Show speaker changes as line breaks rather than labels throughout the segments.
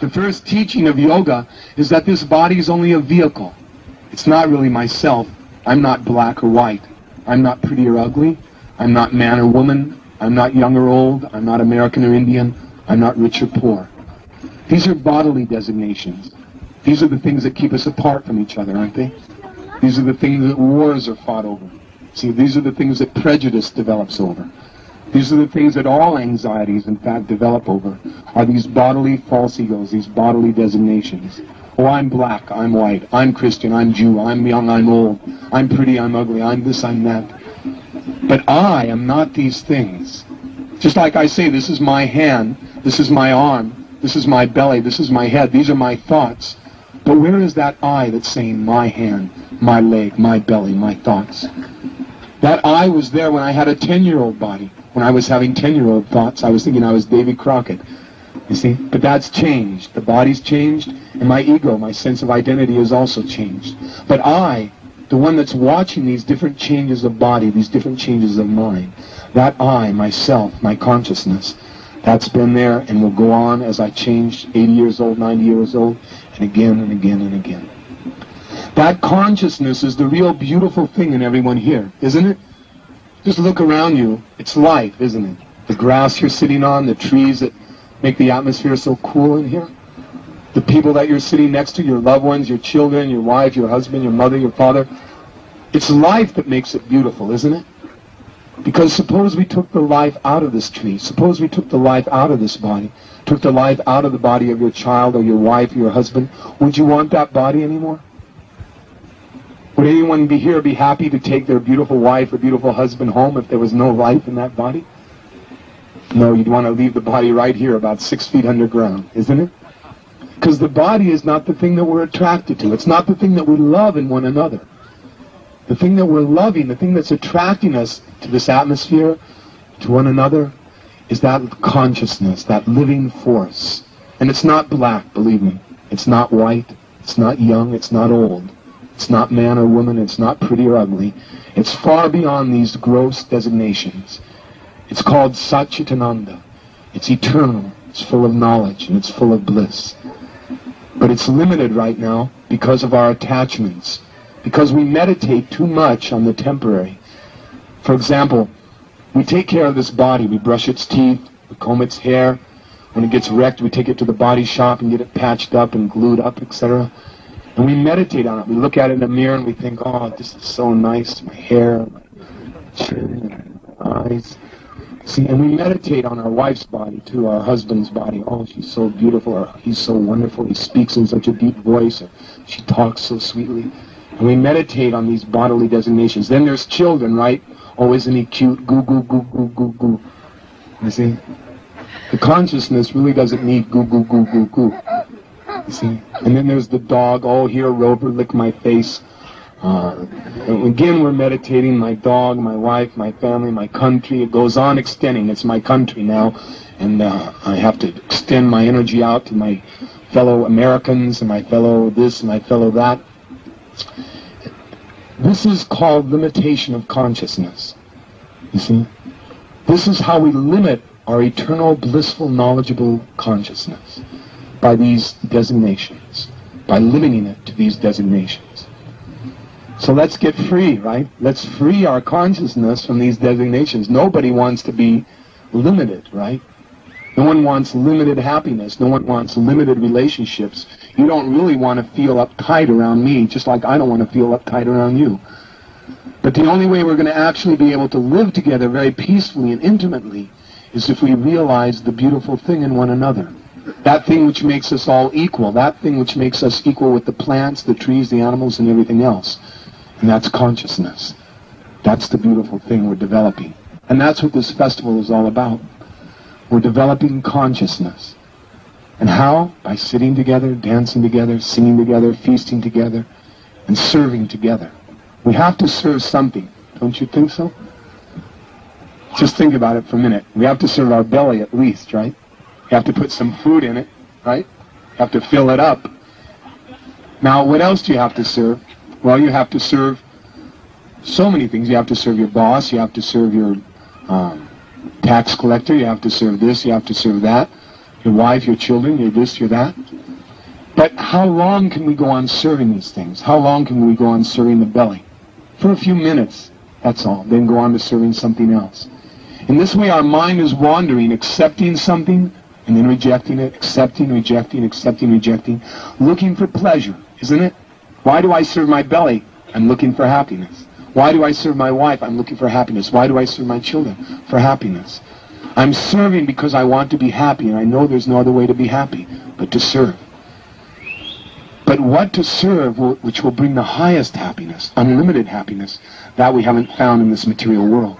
The first teaching of yoga is that this body is only a vehicle. It's not really myself. I'm not black or white. I'm not pretty or ugly. I'm not man or woman. I'm not young or old. I'm not American or Indian. I'm not rich or poor. These are bodily designations. These are the things that keep us apart from each other, aren't they? These are the things that wars are fought over. See, these are the things that prejudice develops over. These are the things that all anxieties, in fact, develop over, are these bodily false egos, these bodily designations. Oh, I'm black, I'm white, I'm Christian, I'm Jew, I'm young, I'm old, I'm pretty, I'm ugly, I'm this, I'm that. But I am not these things. Just like I say, this is my hand, this is my arm, this is my belly, this is my head, these are my thoughts. But where is that I that's saying my hand, my leg, my belly, my thoughts? That I was there when I had a 10-year-old body. When I was having 10-year-old thoughts, I was thinking I was Davy Crockett. You see? But that's changed. The body's changed, and my ego, my sense of identity has also changed. But I, the one that's watching these different changes of body, these different changes of mind, that I, myself, my consciousness, that's been there and will go on as I change 80 years old, 90 years old, and again and again and again. That consciousness is the real beautiful thing in everyone here, isn't it? Just look around you. It's life, isn't it? The grass you're sitting on, the trees that make the atmosphere so cool in here, the people that you're sitting next to, your loved ones, your children, your wife, your husband, your mother, your father. It's life that makes it beautiful, isn't it? Because suppose we took the life out of this tree, suppose we took the life out of this body, took the life out of the body of your child or your wife or your husband, would you want that body anymore? Would anyone be happy to take their beautiful wife or beautiful husband home if there was no life in that body? No, you'd want to leave the body right here, about 6 feet underground, isn't it? Because the body is not the thing that we're attracted to. It's not the thing that we love in one another. The thing that we're loving, the thing that's attracting us to this atmosphere, to one another, is that consciousness, that living force. And it's not black, believe me. It's not white. It's not young. It's not old. It's not man or woman, it's not pretty or ugly. It's far beyond these gross designations. It's called Satchitananda. It's eternal, it's full of knowledge, and it's full of bliss. But it's limited right now because of our attachments, because we meditate too much on the temporary. For example, we take care of this body, we brush its teeth, we comb its hair. When it gets wrecked, we take it to the body shop and get it patched up and glued up, etc. And we meditate on it. We look at it in the mirror and we think, oh, this is so nice, my hair, my chin, my eyes. See, and we meditate on our wife's body too, our husband's body. Oh, she's so beautiful, or he's so wonderful, he speaks in such a deep voice, or she talks so sweetly. And we meditate on these bodily designations. Then there's children, right? Oh, isn't he cute? Goo, goo, goo, goo, goo, goo. You see? The consciousness really doesn't need goo, goo, goo, goo, goo. You see? And then there's the dog. Oh, here, Rover, lick my face. Again, we're meditating, my dog, my wife, my family, my country. It goes on extending. It's my country now. And I have to extend my energy out to my fellow Americans and my fellow this and my fellow that. This is called limitation of consciousness. You see? This is how we limit our eternal, blissful, knowledgeable consciousness. By these designations, by limiting it to these designations. So let's get free, right? Let's free our consciousness from these designations. Nobody wants to be limited, right? No one wants limited happiness. No one wants limited relationships. You don't really want to feel uptight around me, just like I don't want to feel uptight around you. But the only way we're going to actually be able to live together very peacefully and intimately is if we realize the beautiful thing in one another. That thing which makes us all equal, that thing which makes us equal with the plants, the trees, the animals, and everything else. And that's consciousness. That's the beautiful thing we're developing. And that's what this festival is all about. We're developing consciousness. And how? By sitting together, dancing together, singing together, feasting together, and serving together. We have to serve something. Don't you think so? Just think about it for a minute. We have to serve our belly at least, right? You have to put some food in it, right? You have to fill it up. Now, what else do you have to serve? Well, you have to serve so many things. You have to serve your boss. You have to serve your tax collector. You have to serve this. You have to serve that. your wife, your children, your this, your that. But how long can we go on serving these things? How long can we go on serving the belly? For a few minutes, that's all. Then go on to serving something else. In this way, our mind is wandering, accepting something, and then rejecting it, accepting, rejecting, accepting, rejecting, looking for pleasure, isn't it? Why do I serve my belly? I'm looking for happiness. Why do I serve my wife? I'm looking for happiness. Why do I serve my children? For happiness. I'm serving because I want to be happy, and I know there's no other way to be happy but to serve. But what to serve which will bring the highest happiness, unlimited happiness, that we haven't found in this material world.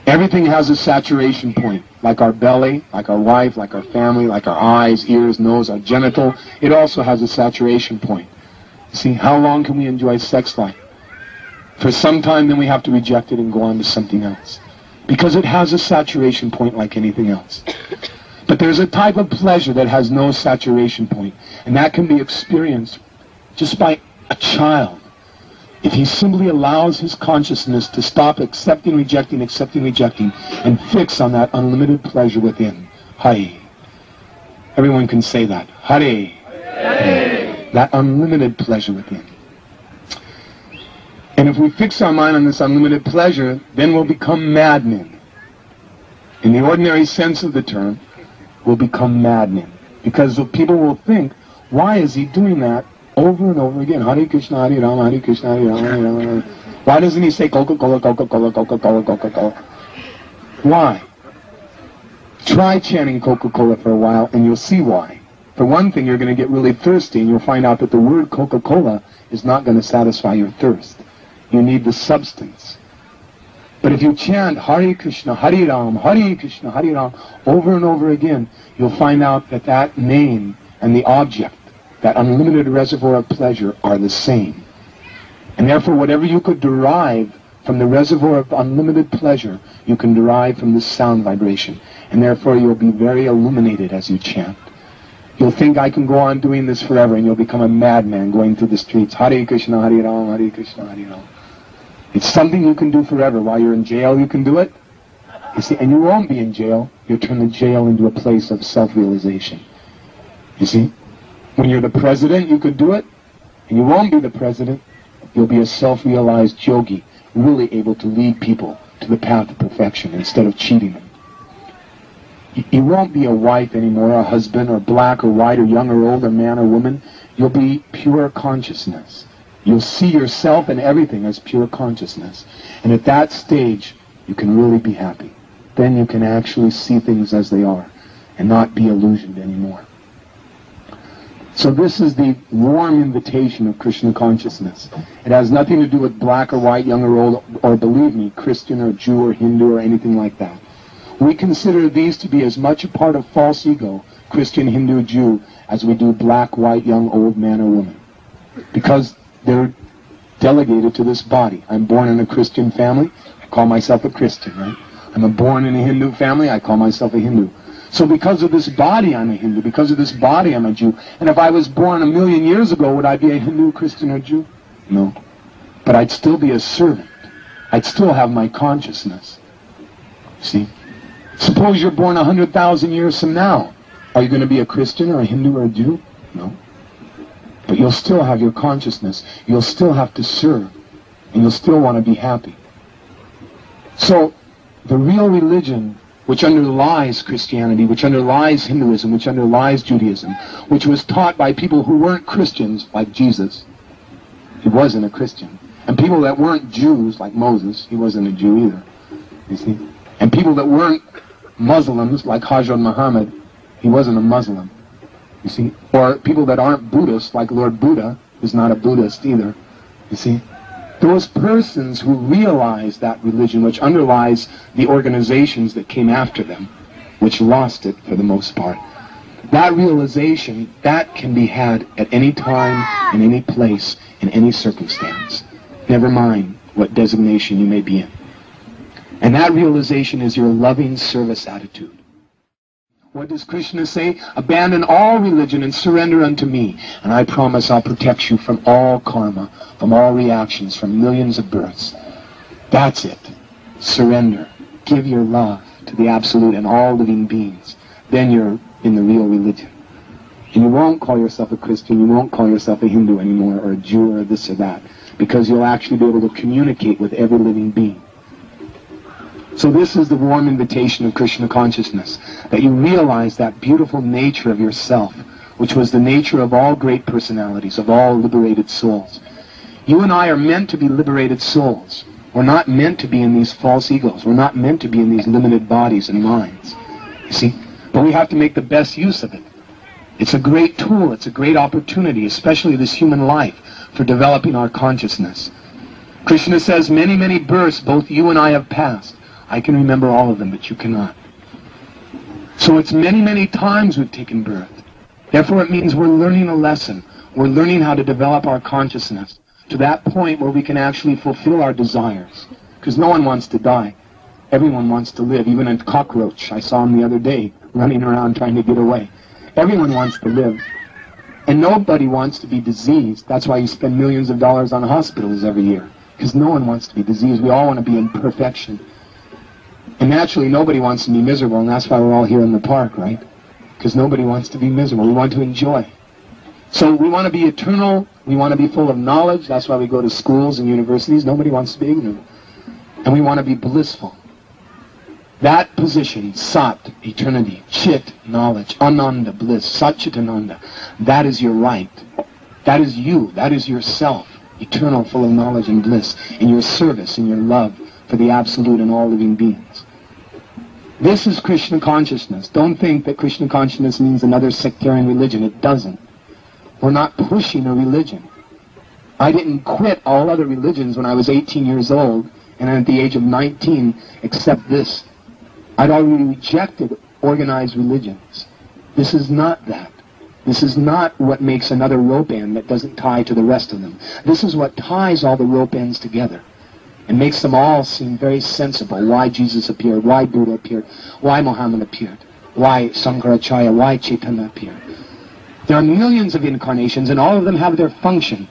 Everything has a saturation point, like our belly, like our wife, like our family, like our eyes, ears, nose, our genital. It also has a saturation point. See, how long can we enjoy sex life? For some time, then we have to reject it and go on to something else. Because it has a saturation point like anything else. But there's a type of pleasure that has no saturation point, and that can be experienced just by a child. If he simply allows his consciousness to stop accepting, rejecting, and fix on that unlimited pleasure within. Hari. Everyone can say that. Hari. Hari. That unlimited pleasure within. And if we fix our mind on this unlimited pleasure, then we'll become madmen. In the ordinary sense of the term, we'll become madmen. Because people will think, why is he doing that over and over again? Hare Krishna, Hare Rama, Hare Krishna, Hare Rama, Hare Rama. Why doesn't he say Coca-Cola, Coca-Cola, Coca-Cola, Coca-Cola? Why? Try chanting Coca-Cola for a while and you'll see why. For one thing, you're going to get really thirsty and you'll find out that the word Coca-Cola is not going to satisfy your thirst. You need the substance. But if you chant Hare Krishna, Hare Ram, Hare Krishna, Hare Ram over and over again, you'll find out that that name and the object, that unlimited reservoir of pleasure, are the same. And therefore, whatever you could derive from the reservoir of unlimited pleasure, you can derive from this sound vibration. And therefore, you'll be very illuminated as you chant. You'll think, I can go on doing this forever, and you'll become a madman going through the streets. Hare Krishna, Hare Ram, Hare Krishna, Hare Ram. It's something you can do forever. While you're in jail, you can do it. You see, and you won't be in jail. You'll turn the jail into a place of self-realization. You see? When you're the president, you could do it. And you won't be the president. You'll be a self-realized yogi, really able to lead people to the path of perfection instead of cheating them. You won't be a wife anymore, a husband, or black or white, or young or old, or man or woman. You'll be pure consciousness. You'll see yourself and everything as pure consciousness. And at that stage, you can really be happy. Then you can actually see things as they are and not be illusioned anymore. So this is the warm invitation of Krishna consciousness. It has nothing to do with black or white, young or old, or believe me, Christian or Jew or Hindu or anything like that. We consider these to be as much a part of false ego, Christian, Hindu, Jew, as we do black, white, young, old, man or woman. Because they're delegated to this body. I'm born in a Christian family, I call myself a Christian, right? I'm born in a Hindu family, I call myself a Hindu. So because of this body, I'm a Hindu. Because of this body, I'm a Jew. And if I was born 1,000,000 years ago, would I be a Hindu, Christian, or Jew? No. But I'd still be a servant. I'd still have my consciousness. See? Suppose you're born 100,000 years from now. Are you going to be a Christian or a Hindu or a Jew? No. But you'll still have your consciousness. You'll still have to serve. And you'll still want to be happy. So, the real religion which underlies Christianity, which underlies Hinduism, which underlies Judaism, which was taught by people who weren't Christians, like Jesus. He wasn't a Christian. And people that weren't Jews, like Moses. He wasn't a Jew either. You see? And people that weren't Muslims, like Hazrat Muhammad. He wasn't a Muslim. You see? Or people that aren't Buddhists, like Lord Buddha, who's not a Buddhist either. You see? Those persons who realize that religion, which underlies the organizations that came after them, which lost it for the most part, that realization, that can be had at any time, in any place, in any circumstance. Never mind what designation you may be in. And that realization is your loving service attitude. What does Krishna say? Abandon all religion and surrender unto me, and I promise I'll protect you from all karma, from all reactions, from millions of births. That's it. Surrender. Give your love to the Absolute and all living beings. Then you're in the real religion. And you won't call yourself a Christian, you won't call yourself a Hindu anymore, or a Jew, or this or that, because you'll actually be able to communicate with every living being. So this is the warm invitation of Krishna consciousness, that you realize that beautiful nature of yourself, which was the nature of all great personalities, of all liberated souls. You and I are meant to be liberated souls. We're not meant to be in these false egos. We're not meant to be in these limited bodies and minds. You see? But we have to make the best use of it. It's a great tool. It's a great opportunity, especially this human life, for developing our consciousness. Krishna says, many, many births both you and I have passed. I can remember all of them, but you cannot. So it's many, many times we've taken birth. Therefore it means we're learning a lesson. We're learning how to develop our consciousness to that point where we can actually fulfill our desires. Because no one wants to die. Everyone wants to live. Even a cockroach, I saw him the other day, running around trying to get away. Everyone wants to live. And nobody wants to be diseased. That's why you spend millions of dollars on hospitals every year. Because no one wants to be diseased. We all want to be in perfection. And naturally, nobody wants to be miserable, and that's why we're all here in the park, right? Because nobody wants to be miserable. We want to enjoy. So we want to be eternal. We want to be full of knowledge. That's why we go to schools and universities. Nobody wants to be ignorant. And we want to be blissful. That position, Sat, eternity, Chit, knowledge, Ananda, bliss, Satchitananda, that is your right. That is you. That is yourself, eternal, full of knowledge and bliss, in your service, in your love for the Absolute and all living beings. This is Krishna consciousness. Don't think that Krishna consciousness means another sectarian religion. It doesn't. We're not pushing a religion. I didn't quit all other religions when I was 18 years old and at the age of 19 except this. I'd already rejected organized religions. This is not that. This is not what makes another rope end that doesn't tie to the rest of them. This is what ties all the rope ends together and makes them all seem very sensible. Why Jesus appeared, why Buddha appeared, why Muhammad appeared, why Sankaracharya, why Chaitanya appeared. There are millions of incarnations and all of them have their function.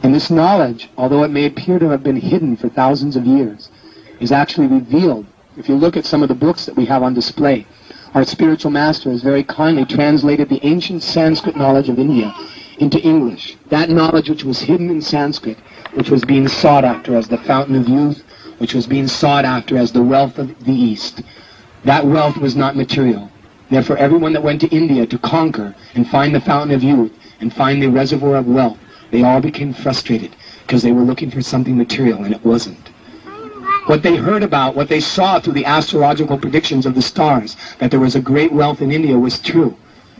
And this knowledge, although it may appear to have been hidden for thousands of years, is actually revealed. If you look at some of the books that we have on display, our spiritual master has very kindly translated the ancient Sanskrit knowledge of India into English. That knowledge which was hidden in Sanskrit, which was being sought after as the fountain of youth, which was being sought after as the wealth of the East. That wealth was not material. Therefore, everyone that went to India to conquer and find the fountain of youth and find the reservoir of wealth, they all became frustrated because they were looking for something material and it wasn't. What they heard about, what they saw through the astrological predictions of the stars, that there was a great wealth in India was true,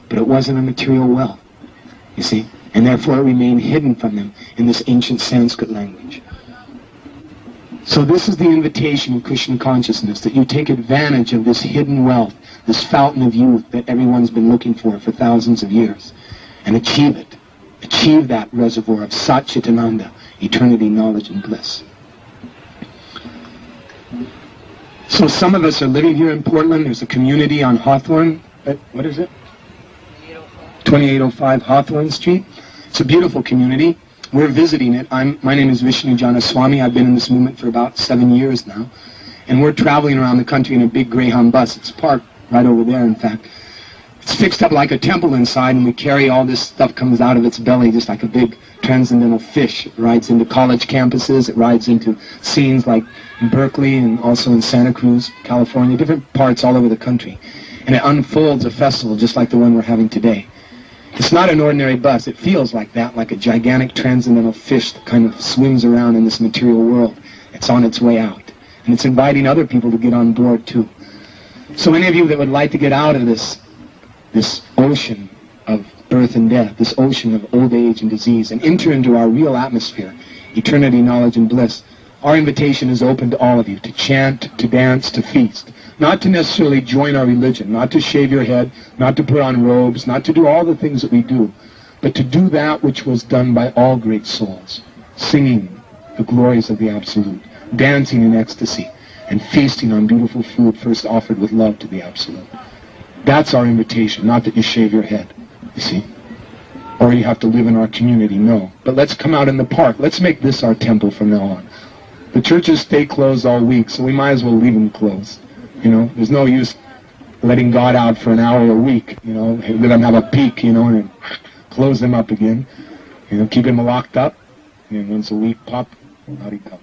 but it wasn't a material wealth, you see, and therefore it remained hidden from them in this ancient Sanskrit language. So this is the invitation of Krishna consciousness, that you take advantage of this hidden wealth, this fountain of youth that everyone's been looking for thousands of years, and achieve it. Achieve that reservoir of Satchitananda, eternity, knowledge, and bliss. So some of us are living here in Portland. There's a community on Hawthorne. What is it? 2805 Hawthorne Street. It's a beautiful community. We're visiting it. My name is Vishnu Janaswamy. I've been in this movement for about 7 years now. And we're traveling around the country in a big Greyhound bus. It's parked right over there, in fact. It's fixed up like a temple inside, and we carry all this stuff comes out of its belly just like a big transcendental fish. It rides into college campuses. It rides into scenes like in Berkeley and also in Santa Cruz, California, different parts all over the country. And it unfolds a festival just like the one we're having today. It's not an ordinary bus. It feels like that, like a gigantic transcendental fish that kind of swims around in this material world. It's on its way out. And it's inviting other people to get on board too. So any of you that would like to get out of this ocean of birth and death, this ocean of old age and disease, and enter into our real atmosphere, eternity, knowledge, and bliss, our invitation is open to all of you, to chant, to dance, to feast. Not to necessarily join our religion, not to shave your head, not to put on robes, not to do all the things that we do, but to do that which was done by all great souls, singing the glories of the Absolute, dancing in ecstasy, and feasting on beautiful food first offered with love to the Absolute. That's our invitation, not that you shave your head, you see, or you have to live in our community, no. But let's come out in the park. Let's make this our temple from now on. The churches stay closed all week, so we might as well leave them closed. You know, there's no use letting God out for an hour a week, you know, let him have a peek, you know, and then close him up again, you know, keep him locked up, and once a week, pop, out he comes.